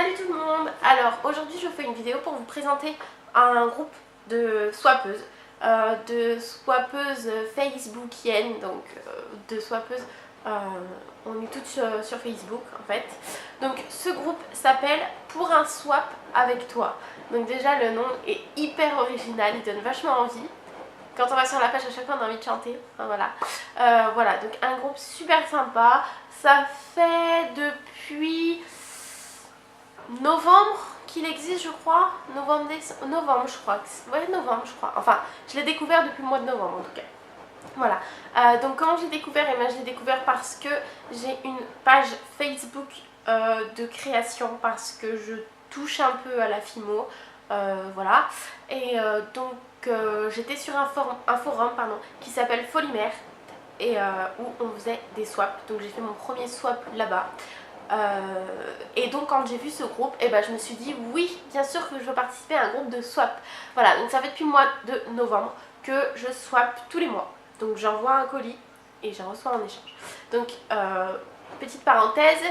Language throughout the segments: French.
Salut tout le monde. Alors aujourd'hui je vous fais une vidéo pour vous présenter un groupe de swappeuses, facebookiennes, donc de swappeuses, on est toutes sur Facebook en fait. Donc ce groupe s'appelle Pour un swap avec toi. Donc déjà le nom est hyper original, il donne vachement envie. Quand on va sur la page à chaque fois on a envie de chanter, enfin, voilà. Voilà, donc un groupe super sympa, ça fait depuis novembre qu'il existe je crois, novembre je crois, ouais novembre je crois, enfin je l'ai découvert depuis le mois de novembre en tout cas. Voilà, donc comment j'ai découvert? Et bien j'ai découvert parce que j'ai une page Facebook de création, parce que je touche un peu à la FIMO, voilà, et donc j'étais sur un forum qui s'appelle Folymère, et où on faisait des swaps, donc j'ai fait mon premier swap là-bas. Et donc quand j'ai vu ce groupe, et ben je me suis dit oui, bien sûr que je veux participer à un groupe de swap. Voilà, donc ça fait depuis le mois de novembre que je swap tous les mois. Donc j'envoie un colis et j'en reçois en échange. Donc petite parenthèse,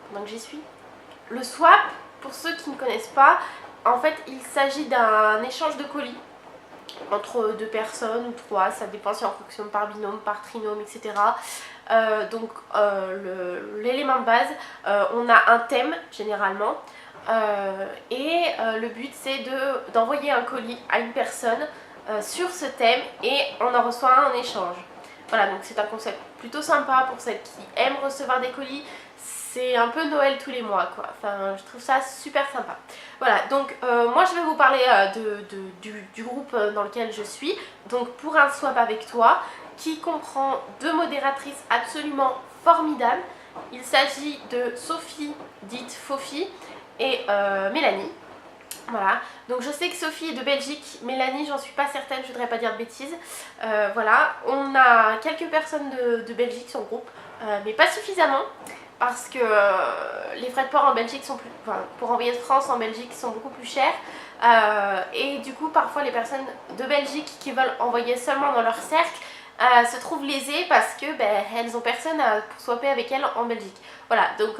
pendant que j'y suis, le swap, pour ceux qui ne connaissent pas, en fait il s'agit d'un échange de colis entre deux personnes ou trois, ça dépend si on fonctionne par binôme, par trinôme, etc. Donc l'élément de base, on a un thème généralement, et le but c'est d'envoyer un colis à une personne sur ce thème, et on en reçoit un en échange. Voilà, donc c'est un concept plutôt sympa pour celles qui aiment recevoir des colis. C'est un peu Noël tous les mois quoi, enfin je trouve ça super sympa. Voilà, donc moi je vais vous parler du groupe dans lequel je suis, donc Pour un swap avec toi, qui comprend deux modératrices absolument formidables. Il s'agit de Sophie, dite Fofi, et Mélanie. Voilà, donc je sais que Sophie est de Belgique, Mélanie j'en suis pas certaine, je voudrais pas dire de bêtises. Voilà, on a quelques personnes de Belgique sur le groupe, mais pas suffisamment, parce que les frais de port en Belgique sont plus, enfin, pour envoyer de France en Belgique sont beaucoup plus chers, et du coup parfois les personnes de Belgique qui veulent envoyer seulement dans leur cercle se trouvent lésées parce que elles ont personne pour swapper avec elles en Belgique. Voilà, donc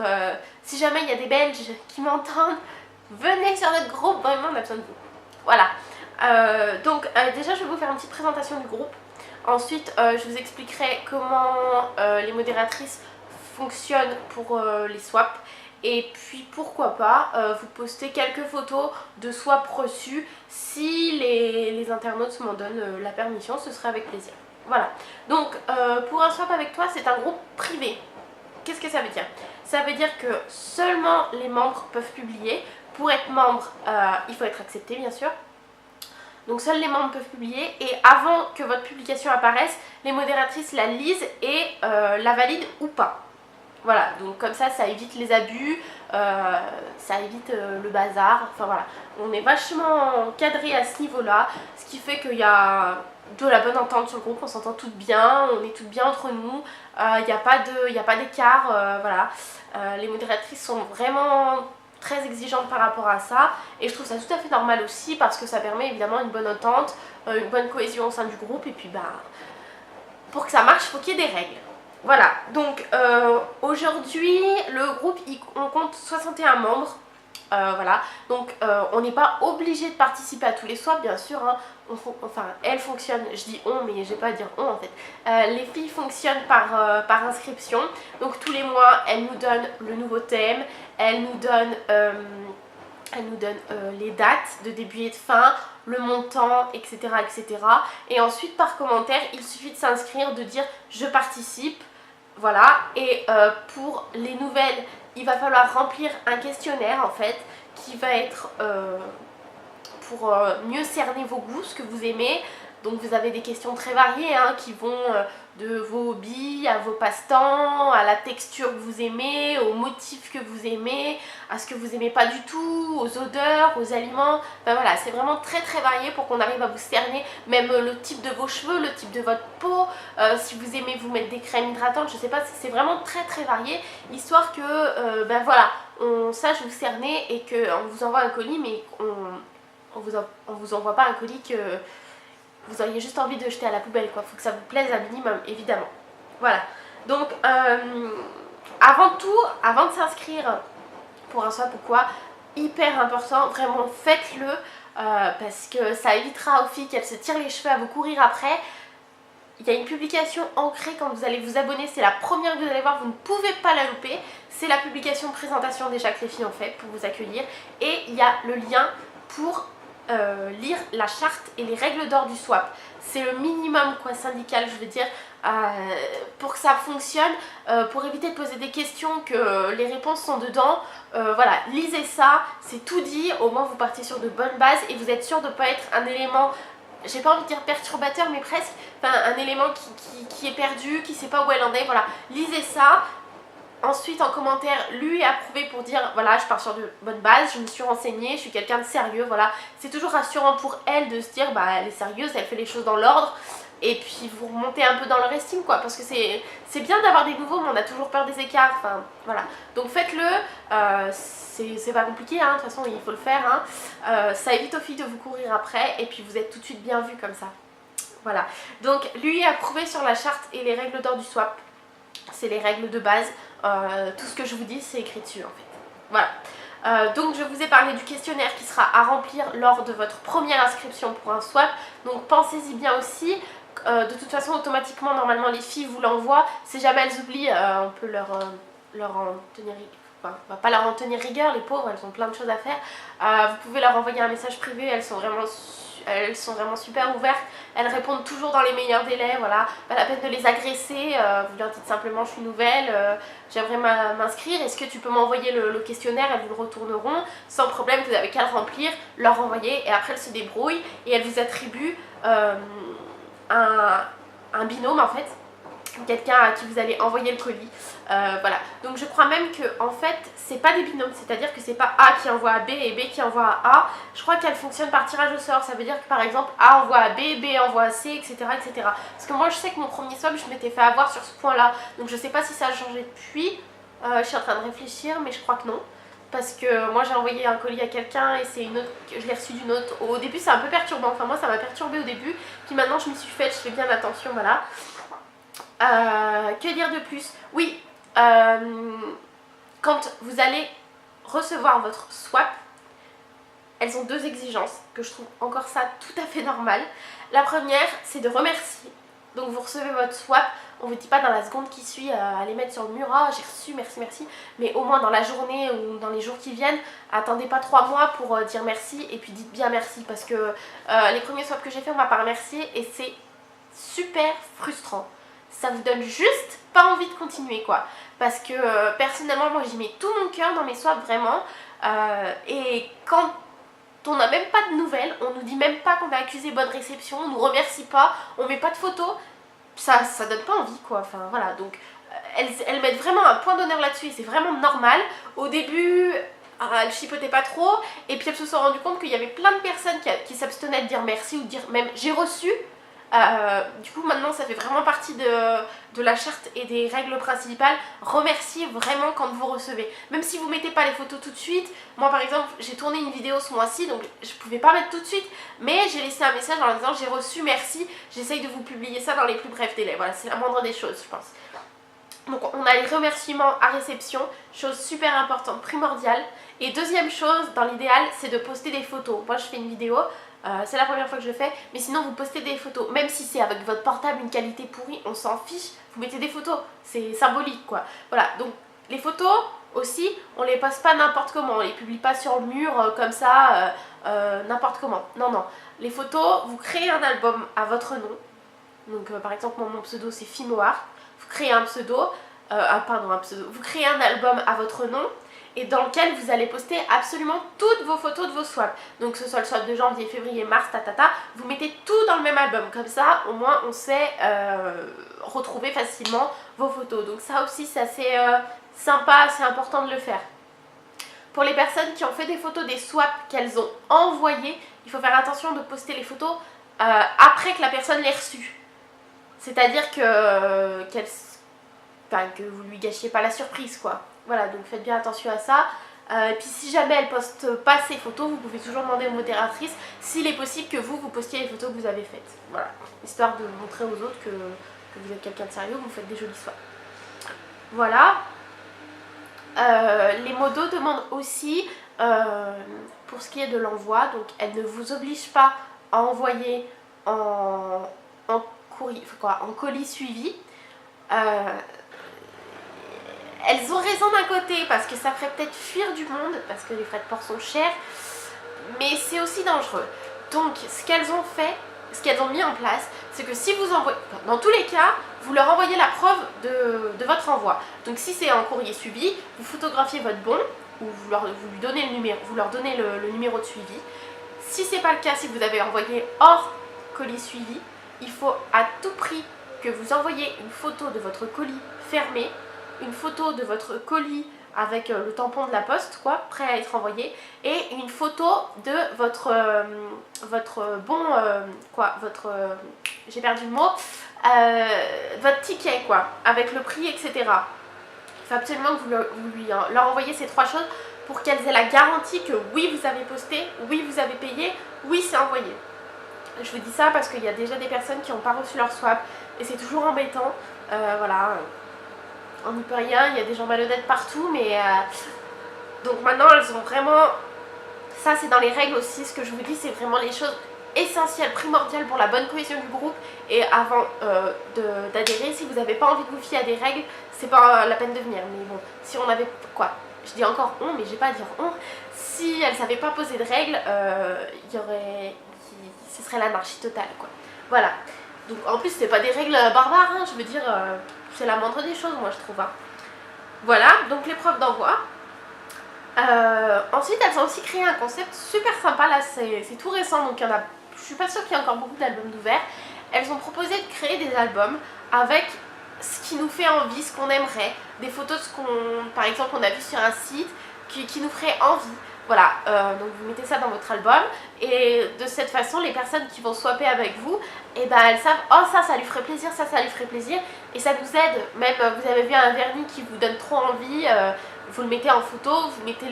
si jamais il y a des Belges qui m'entendent, venez sur notre groupe, vraiment on a besoin de vous. Voilà, donc déjà je vais vous faire une petite présentation du groupe. Ensuite je vous expliquerai comment les modératrices fonctionnent pour les swaps. Et puis pourquoi pas vous poster quelques photos de swaps reçus si les internautes m'en donnent la permission, ce serait avec plaisir. Voilà, donc Pour un swap avec toi, c'est un groupe privé. Qu'est-ce que ça veut dire? Ça veut dire que seulement les membres peuvent publier. Pour être membre, il faut être accepté bien sûr. Donc seuls les membres peuvent publier, et avant que votre publication apparaisse, les modératrices la lisent et la valident ou pas. Voilà, donc comme ça évite les abus, ça évite le bazar, enfin voilà. On est vachement cadré à ce niveau-là, ce qui fait qu'il y a de la bonne entente sur le groupe, on s'entend toutes bien, on est toutes bien entre nous, il n'y a pas d'écart, voilà. Les modératrices sont vraiment très exigeantes par rapport à ça, et je trouve ça tout à fait normal aussi, parce que ça permet évidemment une bonne entente, une bonne cohésion au sein du groupe, et puis pour que ça marche, il faut qu'il y ait des règles. Voilà, donc aujourd'hui le groupe on compte 61 membres, voilà, donc on n'est pas obligé de participer à tous les swaps bien sûr, hein. Enfin elles fonctionnent, je dis on mais j'ai pas à dire on en fait, les filles fonctionnent par inscription, donc tous les mois elles nous donnent le nouveau thème, elles nous donnent les dates de début et de fin, le montant, etc., etc. Et ensuite par commentaire il suffit de s'inscrire, de dire je participe. Voilà, et pour les nouvelles, il va falloir remplir un questionnaire en fait, qui va être pour mieux cerner vos goûts, ce que vous aimez. Donc vous avez des questions très variées hein, qui vont de vos hobbies à vos passe-temps, à la texture que vous aimez, aux motifs que vous aimez, à ce que vous aimez pas du tout, aux odeurs, aux aliments. Enfin voilà, c'est vraiment très très varié pour qu'on arrive à vous cerner, même le type de vos cheveux, le type de votre peau, si vous aimez vous mettre des crèmes hydratantes, je sais pas, c'est vraiment très très varié, histoire que voilà, on sache vous cerner et qu'on vous envoie un colis, mais on vous envoie pas un colis que vous auriez juste envie de jeter à la poubelle quoi, faut que ça vous plaise un minimum évidemment. Voilà, donc avant tout, avant de s'inscrire pour un swap ou quoi, hyper important, vraiment faites-le parce que ça évitera aux filles qu'elles se tirent les cheveux à vous courir après. Il y a une publication ancrée quand vous allez vous abonner, c'est la première que vous allez voir, vous ne pouvez pas la louper. C'est la publication de présentation déjà que les filles ont fait pour vous accueillir. Et il y a le lien pour lire la charte et les règles d'or du swap. C'est le minimum quoi, syndical, je veux dire, pour que ça fonctionne, pour éviter de poser des questions, que les réponses sont dedans. Voilà, lisez ça, c'est tout dit, au moins vous partez sur de bonnes bases et vous êtes sûr de ne pas être un élément... J'ai pas envie de dire perturbateur, mais presque, enfin, un élément qui est perdu, qui sait pas où elle en est, voilà. Lisez ça. Ensuite, en commentaire, lu et approuvé pour dire, voilà, je pars sur de bonnes bases, je me suis renseignée, je suis quelqu'un de sérieux, voilà. C'est toujours rassurant pour elle de se dire, bah, elle est sérieuse, elle fait les choses dans l'ordre. Et puis vous remontez un peu dans leur estime quoi, parce que c'est bien d'avoir des nouveaux mais on a toujours peur des écarts, enfin voilà. Donc faites-le, c'est pas compliqué hein, de toute façon il faut le faire hein. Ça évite aux filles de vous courir après et puis vous êtes tout de suite bien vus comme ça. Voilà, donc lui a approuvé sur la charte et les règles d'or du swap, c'est les règles de base, tout ce que je vous dis c'est écrit dessus en fait. Voilà. Donc je vous ai parlé du questionnaire qui sera à remplir lors de votre première inscription pour un swap, donc pensez-y bien aussi. De toute façon automatiquement normalement les filles vous l'envoient, si jamais elles oublient on peut leur en tenir, enfin, on va pas leur en tenir rigueur, les pauvres elles ont plein de choses à faire. Vous pouvez leur envoyer un message privé, elles sont vraiment super ouvertes, elles répondent toujours dans les meilleurs délais, voilà, pas la peine de les agresser, vous leur dites simplement je suis nouvelle, j'aimerais m'inscrire, est-ce que tu peux m'envoyer le questionnaire, elles vous le retourneront, sans problème, vous n'avez qu'à le remplir, leur envoyer et après elles se débrouillent et elles vous attribuent un binôme en fait, quelqu'un à qui vous allez envoyer le colis, voilà. Donc je crois même que en fait c'est pas des binômes, c'est à dire que c'est pas A qui envoie à B et B qui envoie à A. Je crois qu'elle fonctionne par tirage au sort, ça veut dire que par exemple A envoie à B, B envoie à C, etc., etc. Parce que moi je sais que mon premier swap je m'étais fait avoir sur ce point là, donc je sais pas si ça a changé depuis, je suis en train de réfléchir mais je crois que non. Parce que moi j'ai envoyé un colis à quelqu'un et c'est une autre, je l'ai reçu d'une autre. Au début c'est un peu perturbant, enfin moi ça m'a perturbé au début. Puis maintenant je m'y suis faite, je fais bien attention, voilà. Que dire de plus? Oui, quand vous allez recevoir votre swap, elles ont deux exigences, que je trouve encore ça tout à fait normal. La première c'est de remercier. Donc vous recevez votre swap, on ne vous dit pas dans la seconde qui suit allez mettre sur le mur, ah j'ai reçu, merci, merci. Mais au moins dans la journée ou dans les jours qui viennent, attendez pas 3 mois pour dire merci et puis dites bien merci. Parce que les premiers swaps que j'ai fait, on m'a pas remercié et c'est super frustrant. Ça vous donne juste pas envie de continuer quoi. Parce que personnellement, moi j'y mets tout mon cœur dans mes swaps vraiment. Et quand on n'a même pas de nouvelles, on nous dit même pas qu'on va accuser bonne réception, on nous remercie pas, on met pas de photos, ça donne pas envie quoi, enfin voilà, donc elles mettent vraiment un point d'honneur là-dessus et c'est vraiment normal. Au début, elles chipotaient pas trop et puis elles se sont rendues compte qu'il y avait plein de personnes qui s'abstenaient de dire merci ou de dire même j'ai reçu. Du coup maintenant ça fait vraiment partie de la charte et des règles principales. Remerciez vraiment quand vous recevez, même si vous mettez pas les photos tout de suite. Moi par exemple j'ai tourné une vidéo ce mois-ci donc je pouvais pas mettre tout de suite, mais j'ai laissé un message en leur disant j'ai reçu, merci, j'essaye de vous publier ça dans les plus brefs délais. Voilà, c'est la moindre des choses je pense. Donc on a les remerciements à réception, chose super importante, primordiale. Et deuxième chose, dans l'idéal, c'est de poster des photos. Moi je fais une vidéo, c'est la première fois que je le fais, mais sinon vous postez des photos. Même si c'est avec votre portable une qualité pourrie, on s'en fiche, vous mettez des photos, c'est symbolique quoi. Voilà, donc les photos aussi, on les poste pas n'importe comment, on les publie pas sur le mur comme ça, n'importe comment. Non, non, les photos, vous créez un album à votre nom. Donc par exemple mon pseudo c'est Finoir. Vous créez un pseudo, vous créez un album à votre nom et dans lequel vous allez poster absolument toutes vos photos de vos swaps. Donc que ce soit le swap de janvier, février, mars, vous mettez tout dans le même album. Comme ça, au moins on sait retrouver facilement vos photos. Donc ça aussi c'est assez sympa, c'est important de le faire. Pour les personnes qui ont fait des photos des swaps qu'elles ont envoyés, il faut faire attention de poster les photos après que la personne l'ait reçue. C'est-à-dire que vous lui gâchiez pas la surprise quoi. Voilà, donc faites bien attention à ça. Et puis si jamais elle poste pas ses photos, vous pouvez toujours demander aux modératrices s'il est possible que vous postiez les photos que vous avez faites. Voilà, histoire de montrer aux autres que vous êtes quelqu'un de sérieux, vous faites des jolis swaps. Voilà. Les modos demandent aussi, pour ce qui est de l'envoi, donc elles ne vous obligent pas à envoyer en colis suivi. Elles ont raison d'un côté parce que ça ferait peut-être fuir du monde, parce que les frais de port sont chers, mais c'est aussi dangereux. Donc ce qu'elles ont fait, ce qu'elles ont mis en place, c'est que si vous envoyez, dans tous les cas, vous leur envoyez la preuve de votre envoi. Donc si c'est un courrier suivi, vous photographiez votre bon, ou vous leur donnez le numéro de suivi. Si c'est pas le cas, si vous avez envoyé hors colis suivi, il faut à tout prix que vous envoyiez une photo de votre colis fermé, une photo de votre colis avec le tampon de la poste, quoi, prêt à être envoyé, et une photo de votre j'ai perdu le mot, votre ticket, quoi, avec le prix, etc. Il faut absolument que vous leur envoyez ces 3 choses pour qu'elles aient la garantie que oui, vous avez posté, oui, vous avez payé, oui, c'est envoyé. Je vous dis ça parce qu'il y a déjà des personnes qui n'ont pas reçu leur swap et c'est toujours embêtant. Voilà, on n'y peut rien, il y a des gens malhonnêtes partout, mais donc maintenant elles ont vraiment, ça c'est dans les règles aussi, ce que je vous dis c'est vraiment les choses essentielles, primordiales pour la bonne cohésion du groupe. Et avant d'adhérer, si vous n'avez pas envie de vous fier à des règles, c'est pas la peine de venir. Mais bon, si on avait, quoi, je dis encore on, mais j'ai pas à dire on, si elles savaient pas poser de règles, ce serait l'anarchie totale, quoi. Voilà. Donc en plus c'est pas des règles barbares, hein, je veux dire, c'est la moindre des choses, moi je trouve. Hein. Voilà, donc les preuves d'envoi. Ensuite elles ont aussi créé un concept super sympa, là c'est tout récent, donc il y en a, je suis pas sûre qu'il y ait encore beaucoup d'albums d'ouvert. Elles ont proposé de créer des albums avec ce qui nous fait envie, ce qu'on aimerait, des photos de ce qu'on, par exemple, on a vu sur un site qui nous ferait envie. Voilà, donc vous mettez ça dans votre album et de cette façon les personnes qui vont swapper avec vous, et ben elles savent, oh ça lui ferait plaisir, ça lui ferait plaisir, et ça nous aide. Même vous avez vu un vernis qui vous donne trop envie, vous le mettez en photo, vous mettez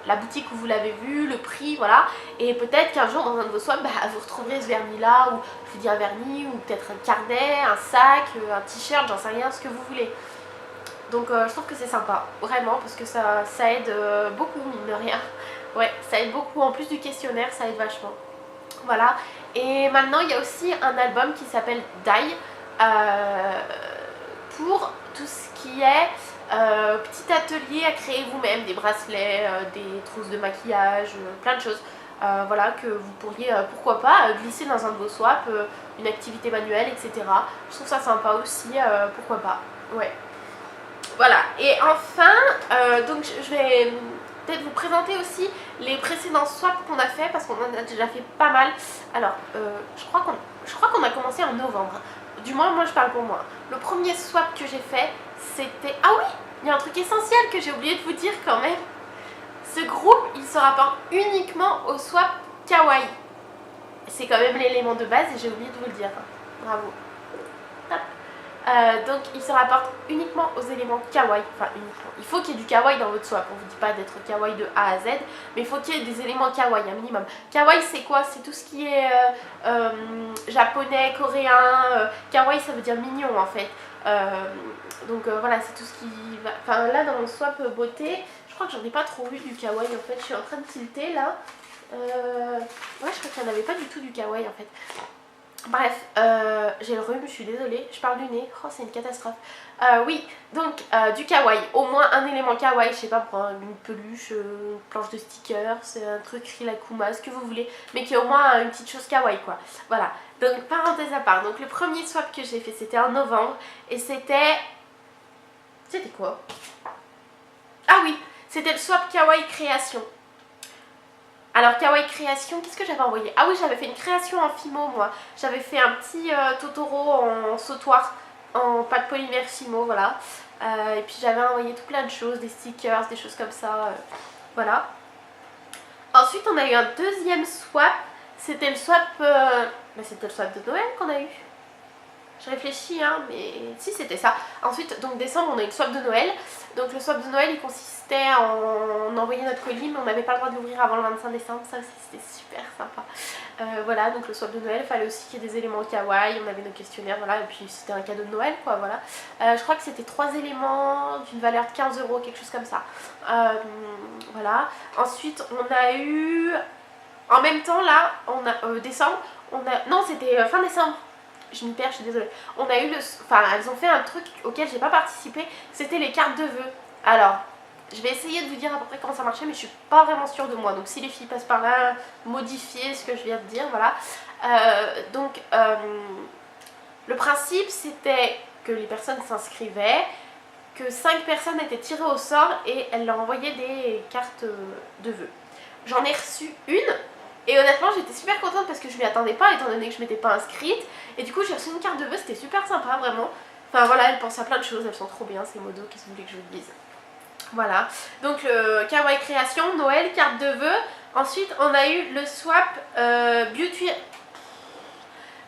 la boutique où vous l'avez vu, le prix, voilà, et peut-être qu'un jour dans un de vos swaps, vous retrouverez ce vernis là, ou je vous dis un vernis, ou peut-être un carnet, un sac, un t-shirt, j'en sais rien, ce que vous voulez. Donc je trouve que c'est sympa, vraiment, parce que ça aide beaucoup, mine de rien. Ouais, ça aide beaucoup, en plus du questionnaire, ça aide vachement. Voilà, et maintenant il y a aussi un album qui s'appelle Die, pour tout ce qui est petit atelier à créer vous-même, des bracelets, des trousses de maquillage, plein de choses. Voilà, que vous pourriez, pourquoi pas, glisser dans un de vos swaps, une activité manuelle, etc. Je trouve ça sympa aussi, pourquoi pas, ouais. Voilà, et enfin, donc je vais peut-être vous présenter aussi les précédents swaps qu'on a fait, parce qu'on en a déjà fait pas mal. Alors, je crois qu'on a commencé en novembre, du moins moi je parle pour moi. Le premier swap que j'ai fait, c'était... Ah oui, il y a un truc essentiel que j'ai oublié de vous dire quand même. Ce groupe, il se rapporte uniquement au swap kawaii. C'est quand même l'élément de base et j'ai oublié de vous le dire. Bravo. Hop. Donc il se rapporte uniquement aux éléments kawaii, enfin uniquement. Il faut qu'il y ait du kawaii dans votre swap, on ne vous dit pas d'être kawaii de A à Z, mais il faut qu'il y ait des éléments kawaii, un minimum. Kawaii c'est quoi? C'est tout ce qui est japonais, coréen, kawaii ça veut dire mignon en fait. Donc voilà, c'est tout ce qui va... Enfin là dans mon swap beauté, je crois que j'en ai pas trop vu du kawaii en fait, je suis en train de tilter là. Ouais, je crois qu'il n'y en avait pas du tout du kawaii en fait. Bref, j'ai le rhume, je suis désolée, je parle du nez, oh c'est une catastrophe. Oui, donc du kawaii, au moins un élément kawaii, je sais pas, pour une peluche, une planche de stickers, c'est un truc Rilakuma, ce que vous voulez, mais qui est au moins une petite chose kawaii quoi. Voilà, donc parenthèse à part, donc le premier swap que j'ai fait c'était en novembre, et c'était... C'était quoi? Ah oui, c'était le swap kawaii création. Alors kawaii création, qu'est-ce que j'avais envoyé? Ah oui, j'avais fait une création en Fimo moi. J'avais fait un petit Totoro en sautoir, en pâte polymère Fimo, voilà. Et puis j'avais envoyé tout plein de choses, des stickers, des choses comme ça, voilà. Ensuite on a eu un deuxième swap, c'était le swap, c'était le swap de Noël qu'on a eu. Je réfléchis hein, mais si c'était ça. Ensuite, donc décembre, on a eu le swap de Noël. Donc le swap de Noël, il consistait en envoyer notre colis, mais on n'avait pas le droit de l'ouvrir avant le 25 décembre. Ça aussi, c'était super sympa. Voilà, donc le swap de Noël, il fallait aussi qu'il y ait des éléments kawaii, on avait nos questionnaires, voilà, et puis c'était un cadeau de Noël, quoi, voilà. Je crois que c'était 3 éléments d'une valeur de 15 €, quelque chose comme ça. Voilà. Ensuite, on a eu, en même temps, là, on a, décembre, non, c'était fin décembre. Je m'y perds, je suis désolée. On a eu elles ont fait un truc auquel j'ai pas participé, c'était les cartes de vœux. Alors, je vais essayer de vous dire à peu près comment ça marchait, mais je suis pas vraiment sûre de moi. Donc si les filles passent par là, modifiez ce que je viens de dire, voilà. Le principe c'était que les personnes s'inscrivaient, que 5 personnes étaient tirées au sort et elles leur envoyaient des cartes de vœux. J'en ai reçu une. Et honnêtement j'étais super contente parce que je m'y attendais pas étant donné que je m'étais pas inscrite. Et du coup j'ai reçu une carte de vœux, c'était super sympa vraiment. Enfin voilà, elles pensent à plein de choses, elles sont trop bien ces modos, qu'est-ce que vous voulez que je vous dise. Voilà, donc le kawaii création, Noël, carte de vœux. Ensuite on a eu le swap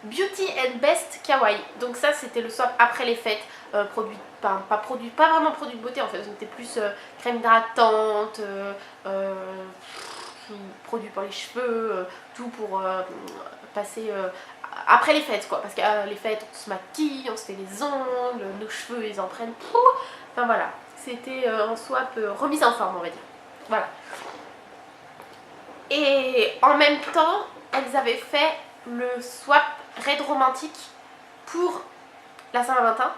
Beauty and Best Kawaii. Donc ça c'était le swap après les fêtes, pas vraiment produit de beauté en fait, c'était plus crème hydratante, produits pour les cheveux, tout pour passer après les fêtes quoi, parce que les fêtes on se maquille, on se fait les ongles, nos cheveux ils en prennent, enfin voilà, c'était en swap remise en forme on va dire, voilà. Et en même temps elles avaient fait le swap Red Romantique pour la Saint-Valentin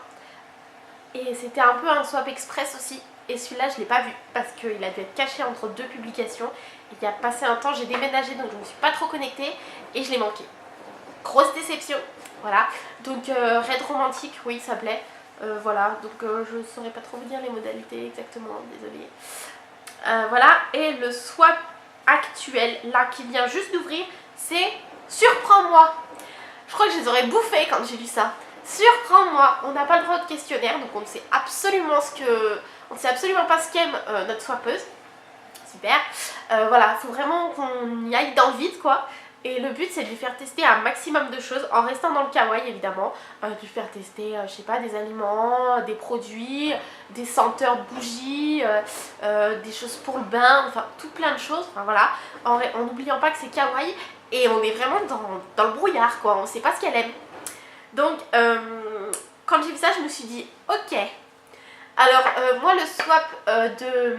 et c'était un peu un swap express aussi. Et celui-là je l'ai pas vu parce qu'il a dû être caché entre 2 publications. Il y a passé un temps, j'ai déménagé donc je me suis pas trop connectée et je l'ai manqué. Grosse déception, voilà. Donc Red Romantique, oui ça plaît. Voilà, donc je saurais pas trop vous dire les modalités exactement, désolée. Voilà, et le swap actuel, là qui vient juste d'ouvrir, c'est Surprends-moi. Je crois que je les aurais bouffés quand j'ai lu ça. Surprends-moi, on n'a pas le droit de questionnaire, donc on ne sait absolument pas ce qu'aime notre swappeuse. Super. Voilà, il faut vraiment qu'on y aille dans le vide quoi. Et le but c'est de lui faire tester un maximum de choses en restant dans le kawaii évidemment. De lui faire tester, je sais pas, des aliments, des produits, des senteurs de bougies, des choses pour le bain, enfin tout plein de choses. Enfin voilà, en n'oubliant pas que c'est kawaii et on est vraiment dans le brouillard quoi, on sait pas ce qu'elle aime. Donc quand j'ai vu ça je me suis dit ok. Alors moi le swap de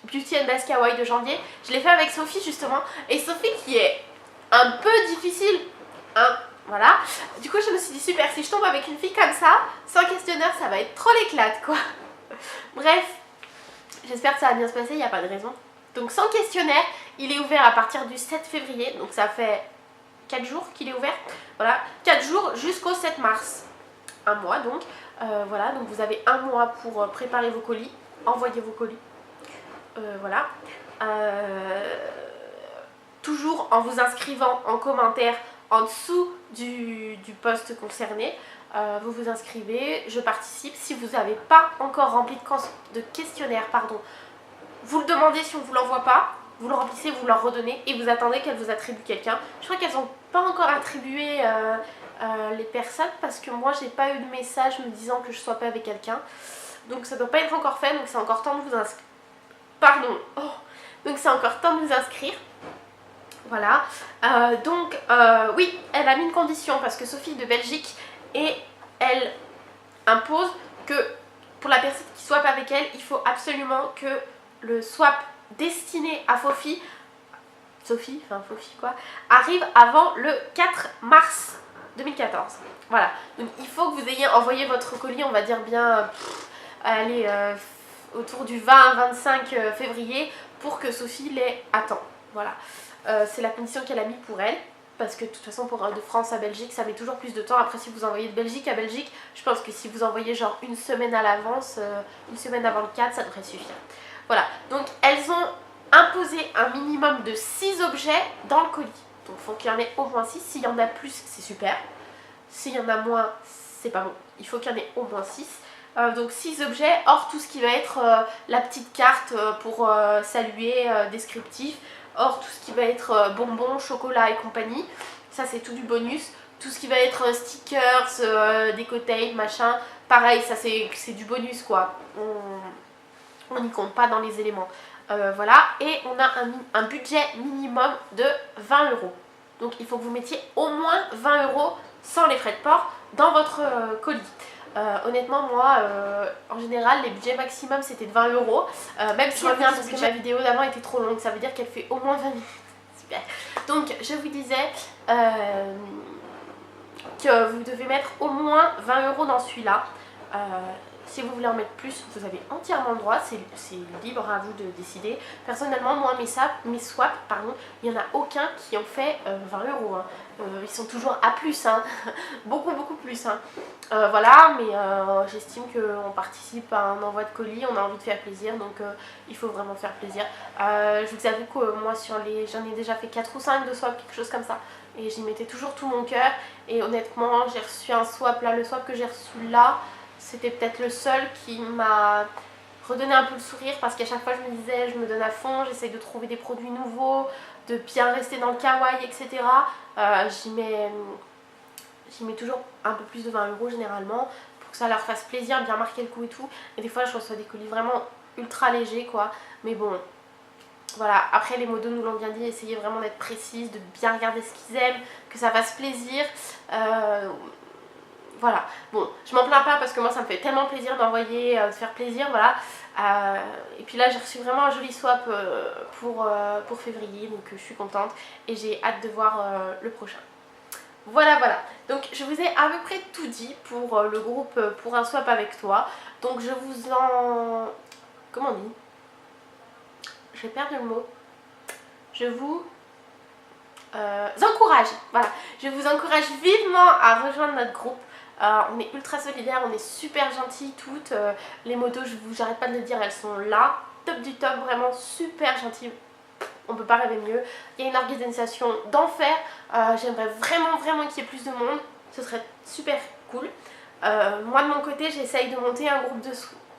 Beauty and Best Kawaii de janvier, je l'ai fait avec Sophie justement, et Sophie qui est un peu difficile, hein, voilà. Du coup je me suis dit super, si je tombe avec une fille comme ça, sans questionnaire ça va être trop l'éclate quoi. Bref, j'espère que ça va bien se passer, il n'y a pas de raison. Donc sans questionnaire, il est ouvert à partir du 7 février, donc ça fait 4 jours qu'il est ouvert, voilà, 4 jours jusqu'au 7 mars, un mois donc, voilà, donc vous avez un mois pour préparer vos colis, envoyer vos colis. Voilà, toujours en vous inscrivant en commentaire en dessous du post concerné, vous vous inscrivez, je participe. Si vous n'avez pas encore rempli de questionnaire, pardon, vous le demandez si on ne vous l'envoie pas, vous le remplissez, vous leur redonnez et vous attendez qu'elle vous attribue quelqu'un. Je crois qu'elles n'ont pas encore attribué les personnes parce que moi j'ai pas eu de message me disant que je sois pas avec quelqu'un, donc ça doit pas être encore fait, donc c'est encore temps de vous inscrire. Pardon, donc c'est encore temps de vous inscrire. Voilà, oui, elle a mis une condition parce que Sophie de Belgique et elle impose que pour la personne qui swap avec elle, il faut absolument que le swap destiné à Sophie quoi, arrive avant le 4 mars 2014. Voilà, donc il faut que vous ayez envoyé votre colis, on va dire bien, allez, autour du 20-25 février pour que Sophie les attend. Voilà, c'est la condition qu'elle a mis pour elle. Parce que de toute façon pour de France à Belgique ça met toujours plus de temps. Après si vous envoyez de Belgique à Belgique, je pense que si vous envoyez genre une semaine à l'avance, une semaine avant le 4, ça devrait suffire. Voilà, donc elles ont imposé un minimum de 6 objets dans le colis. Donc il faut qu'il y en ait au moins 6, s'il y en a plus c'est super. S'il y en a moins c'est pas bon, il faut qu'il y en ait au moins 6. Donc 6 objets, hors tout ce qui va être la petite carte pour saluer, descriptif. Or tout ce qui va être bonbons, chocolat et compagnie, ça c'est tout du bonus. Tout ce qui va être stickers, décotail, machin, pareil, ça c'est du bonus quoi. On n'y compte pas dans les éléments. Voilà, et on a un budget minimum de 20 €. Donc il faut que vous mettiez au moins 20 € sans les frais de port dans votre colis. Honnêtement moi en général les budgets maximum c'était de 20 €, même si je reviens parce que ma vidéo d'avant était trop longue, ça veut dire qu'elle fait au moins 20 minutes. Super. Donc je vous disais que vous devez mettre au moins 20 € dans celui-là. Si vous voulez en mettre plus, vous avez entièrement le droit, c'est libre à vous de décider. Personnellement, moi, mes swaps, il n'y en a aucun qui ont fait 20 €. Hein. Ils sont toujours à plus, hein. Beaucoup plus. Hein. Voilà, mais j'estime qu'on participe à un envoi de colis, on a envie de faire plaisir, donc il faut vraiment faire plaisir. Je vous avoue que moi, j'en ai déjà fait 4 ou 5 de swaps, quelque chose comme ça. Et j'y mettais toujours tout mon cœur. Et honnêtement, j'ai reçu un swap là, le swap que j'ai reçu là, c'était peut-être le seul qui m'a redonné un peu le sourire parce qu'à chaque fois je me disais, je me donne à fond, j'essaye de trouver des produits nouveaux, de bien rester dans le kawaii, etc. J'y mets toujours un peu plus de 20 € généralement pour que ça leur fasse plaisir, bien marquer le coup et tout. Et des fois je reçois des colis vraiment ultra légers quoi, mais bon. Voilà, après les modos nous l'ont bien dit, essayez vraiment d'être précise, de bien regarder ce qu'ils aiment, que ça fasse plaisir. Voilà, bon, je m'en plains pas parce que moi ça me fait tellement plaisir d'envoyer, de faire plaisir, voilà. Et puis là j'ai reçu vraiment un joli swap pour février, donc je suis contente et j'ai hâte de voir le prochain. Voilà, donc je vous ai à peu près tout dit pour le groupe pour un swap avec toi. Donc je vous en... comment on dit? Je vais perdre le mot. Je vous encourage, voilà. Je vous encourage vivement à rejoindre notre groupe. On est ultra solidaires, on est super gentils toutes. Les motos, j'arrête pas de le dire, elles sont là. Top du top, vraiment super gentilles. On peut pas rêver mieux. Il y a une organisation d'enfer. J'aimerais vraiment qu'il y ait plus de monde. Ce serait super cool. Moi de mon côté, j'essaye de monter un groupe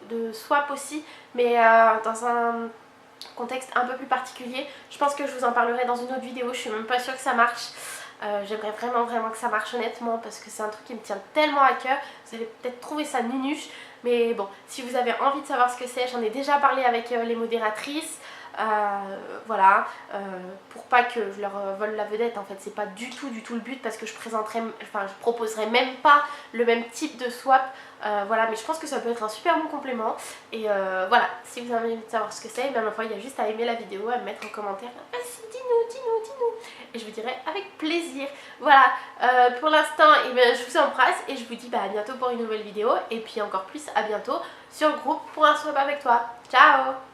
de swap aussi. Mais dans un contexte un peu plus particulier. Je pense que je vous en parlerai dans une autre vidéo. Je suis même pas sûre que ça marche. J'aimerais vraiment que ça marche honnêtement parce que c'est un truc qui me tient tellement à cœur. Vous allez peut-être trouver ça minuche, mais bon, si vous avez envie de savoir ce que c'est, j'en ai déjà parlé avec les modératrices. Voilà, pour pas que je leur vole la vedette, en fait c'est pas du tout le but parce que je proposerai même pas le même type de swap. Voilà, mais je pense que ça peut être un super bon complément. Et voilà, si vous avez envie de savoir ce que c'est, ma foi, il y a juste à aimer la vidéo, à me mettre en commentaire. Vas-y, dis-nous. Et je vous dirai avec plaisir. Voilà, pour l'instant, je vous embrasse et je vous dis à bientôt pour une nouvelle vidéo. Et puis encore plus, à bientôt sur le groupe pour un swap avec toi. Ciao!